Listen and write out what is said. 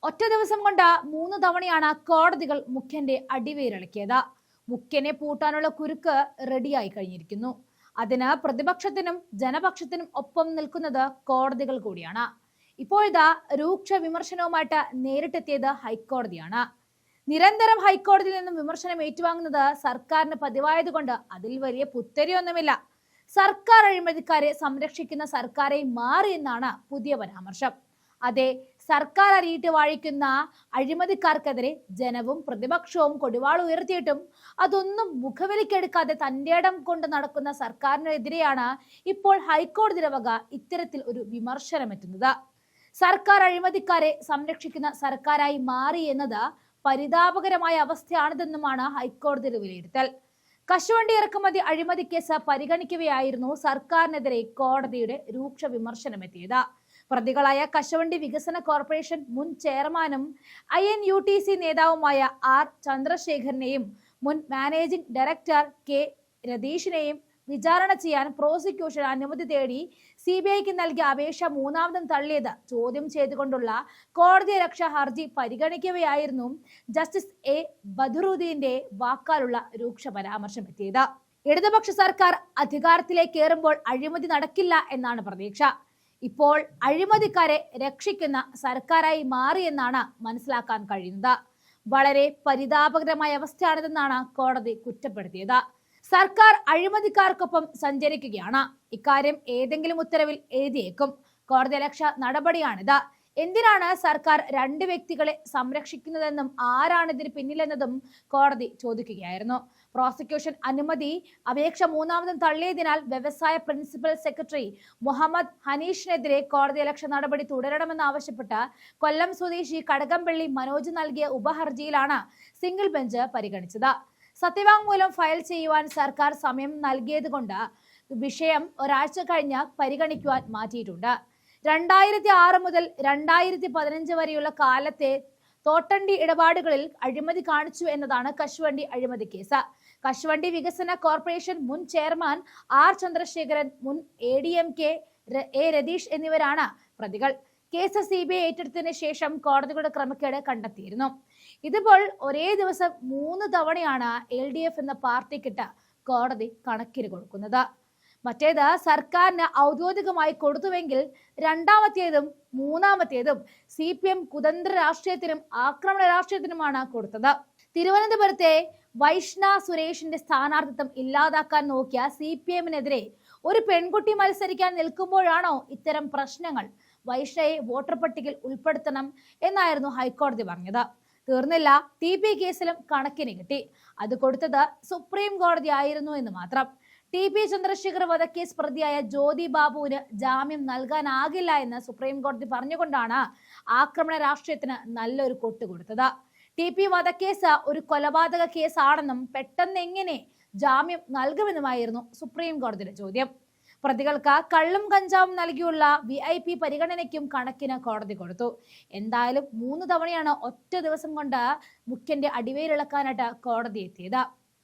ഒറ്റ ദിവസം കൊണ്ട് 3 തവണയാണ് കോടതികൾ മുഖ്യന്റെ അടിവേരിളക്കിയത്. മുഖ്യനെ പൂട്ടാനുള്ള കുരുക്ക് റെഡിയായി കഴിഞ്ഞിരിക്കുന്നു. അതിന് പ്രതിപക്ഷത്തിനും ജനപക്ഷത്തിനും ഒപ്പം നിൽക്കുന്നത് കോടതികൾ കൂടിയാണ്. ഇപ്പോഴിതാ രൂക്ഷ വിമർശനവുമായിട്ട് നേരിട്ടെത്തിയത് ഹൈക്കോടതിയാണ്. നിരന്തരം ഹൈക്കോടതിയിൽ നിന്നും വിമർശനം ഏറ്റുവാങ്ങുന്നത് സർക്കാരിന് പതിവായതുകൊണ്ട് അതിൽ വലിയ പുത്തരിയൊന്നുമില്ല. സർക്കാർ അഴിമതിക്കാരെ സംരക്ഷിക്കുന്ന സർക്കാരെ മാറി എന്നാണ് പുതിയ പരാമർശം. അതെ, സർക്കാർ അരിയിട്ട് വാഴിക്കുന്ന അഴിമതിക്കാർക്കെതിരെ ജനവും പ്രതിപക്ഷവും കൊടിവാൾ ഉയർത്തിയിട്ടും അതൊന്നും മുഖവിലക്കെടുക്കാതെ തന്റെ ഇടം കൊണ്ട് നടക്കുന്ന സർക്കാരിനെതിരെയാണ് ഇപ്പോൾ ഹൈക്കോടതിയുടെ വക ഇത്തരത്തിൽ ഒരു വിമർശനമെത്തുന്നത്. സർക്കാർ അഴിമതിക്കാരെ സംരക്ഷിക്കുന്ന സർക്കാരായി മാറി എന്നത് പരിതാപകരമായ അവസ്ഥയാണിതെന്നുമാണ് ഹൈക്കോടതിയുടെ വിലയിരുത്തൽ. കശുവണ്ടി ഇറക്കുമതി അഴിമതി കേസ് പരിഗണിക്കവെയായിരുന്നു സർക്കാരിനെതിരെ കോടതിയുടെ രൂക്ഷ വിമർശനമെത്തിയത്. പ്രതികളായ കശുവണ്ടി വികസന കോർപ്പറേഷൻ മുൻ ചെയർമാനും INUTC നേതാവുമായ R ചന്ദ്രശേഖരനെയും മുൻ മാനേജിംഗ് ഡയറക്ടർ K രതീഷിനെയും വിചാരണ ചെയ്യാൻ പ്രോസിക്യൂഷൻ അനുമതി തേടി CBIക്ക് നൽകിയ അപേക്ഷ മൂന്നാമതും തള്ളിയത് ചോദ്യം ചെയ്തുകൊണ്ടുള്ള കോടതിയലക്ഷ്യ ഹർജി പരിഗണിക്കവെയായിരുന്നു ജസ്റ്റിസ് A ബദറുദ്ദീന്റെ വാക്കാലുള്ള രൂക്ഷ പരാമർശം എത്തിയത്. ഇടതുപക്ഷ സർക്കാർ അധികാരത്തിലേക്ക് കയറുമ്പോൾ അഴിമതി നടക്കില്ല എന്നാണ് പ്രതീക്ഷ. ഇപ്പോൾ അഴിമതിക്കാരെ രക്ഷിക്കുന്ന സർക്കാരായി മാറിയെന്നാണ് മനസ്സിലാക്കാൻ കഴിയുന്നത്. വളരെ പരിതാപകരമായ അവസ്ഥയാണിതെന്നാണ് കോടതി കുറ്റപ്പെടുത്തിയത്. സർക്കാർ അഴിമതിക്കാർക്കൊപ്പം സഞ്ചരിക്കുകയാണ്. ഇക്കാര്യം ഏതെങ്കിലും ഉത്തരവിൽ എഴുതിയേക്കും. കോടതിയലക്ഷ്യ നടപടിയാണിത്. എന്തിനാണ് സർക്കാർ 2 വ്യക്തികളെ സംരക്ഷിക്കുന്നതെന്നും ആരാണ് ഇതിന് പിന്നിലെന്നതും കോടതി ചോദിക്കുകയായിരുന്നു. പ്രോസിക്യൂഷൻ അനുമതി അപേക്ഷ മൂന്നാമതും തള്ളിയതിനാൽ വ്യവസായ പ്രിൻസിപ്പൽ സെക്രട്ടറി മുഹമ്മദ് ഹനീഷിനെതിരെ കോടതിയലക്ഷ്യ നടപടി തുടരണമെന്നാവശ്യപ്പെട്ട് കൊല്ലം സ്വദേശി കടകംപള്ളി മനോജ് നൽകിയ ഉപഹർജിയിലാണ് സിംഗിൾ ബെഞ്ച് പരിഗണിച്ചത്. സത്യവാങ്മൂലം ഫയൽ ചെയ്യുവാൻ സർക്കാർ സമയം നൽകിയതുകൊണ്ട് വിഷയം ഒരാഴ്ച കഴിഞ്ഞ് പരിഗണിക്കുവാൻ മാറ്റിയിട്ടുണ്ട്. 2006 മുതൽ 2015 വരെയുള്ള കാലത്തെ തോട്ടണ്ടി ഇടപാടുകളിൽ അഴിമതി കാണിച്ചു എന്നതാണ് കശുവണ്ടി അഴിമതി കേസ്. കശുവണ്ടി വികസന കോർപ്പറേഷൻ മുൻ ചെയർമാൻ R ചന്ദ്രശേഖരൻ, മുൻ ADMK A രതീഷ് എന്നിവരാണ് പ്രതികൾ. കേസ് CBI ഏറ്റെടുത്തതിന് ശേഷം കോടതികളുടെ ക്രമക്കേട് കണ്ടെത്തിയിരുന്നു. ഇതിപ്പോൾ ഒരേ ദിവസം 3 തവണയാണ് LDF എന്ന പാർട്ടിക്കിട്ട് കോടതി കണക്കിന് കൊടുക്കുന്നത്. മറ്റേത് സർക്കാരിന് ഔദ്യോഗികമായി കൊടുത്തുവെങ്കിൽ രണ്ടാമത്തേതും മൂന്നാമത്തേതും CPM കുതന്ത്ര രാഷ്ട്രീയത്തിനും ആക്രമണ രാഷ്ട്രീയത്തിനുമാണ് കൊടുത്തത്. തിരുവനന്തപുരത്തെ വൈഷ്ണ സുരേഷിന്റെ സ്ഥാനാർത്ഥിത്വം ഇല്ലാതാക്കാൻ നോക്കിയ CPMനെതിരെ ഒരു പെൺകുട്ടി മത്സരിക്കാൻ നിൽക്കുമ്പോഴാണോ ഇത്തരം പ്രശ്നങ്ങൾ? വൈഷ്ണയെ വോട്ടർ പട്ടികയിൽ ഉൾപ്പെടുത്തണം എന്നായിരുന്നു ഹൈക്കോടതി പറഞ്ഞത്. തീർന്നില്ല, TP കേസിലും കണക്കിന് കിട്ടി. അത് കൊടുത്തത് സുപ്രീം കോടതി ആയിരുന്നു എന്ന് മാത്രം. TP ചന്ദ്രശേഖർ വധക്കേസ് പ്രതിയായ ജ്യോതി ബാബുവിന് ജാമ്യം നൽകാനാകില്ല എന്ന് സുപ്രീം കോടതി പറഞ്ഞുകൊണ്ടാണ് ആക്രമണ രാഷ്ട്രീയത്തിന് നല്ലൊരു കൊട്ട് കൊടുത്തത്. TP വധക്കേസ് ഒരു കൊലപാതക കേസാണെന്നും പെട്ടെന്ന് എങ്ങനെ ജാമ്യം നൽകുമെന്നുമായിരുന്നു സുപ്രീം കോടതിയുടെ ചോദ്യം. പ്രതികൾക്ക് കള്ളും കഞ്ചാവും നൽകിയുള്ള VIP പരിഗണനയ്ക്കും കണക്കിന് കോടതി കൊടുത്തു. എന്തായാലും 3 തവണയാണ് ഒറ്റ ദിവസം കൊണ്ട് മുഖ്യന്റെ അടിവേരിളക്കാനായിട്ട് കോടതി എത്തിയത്.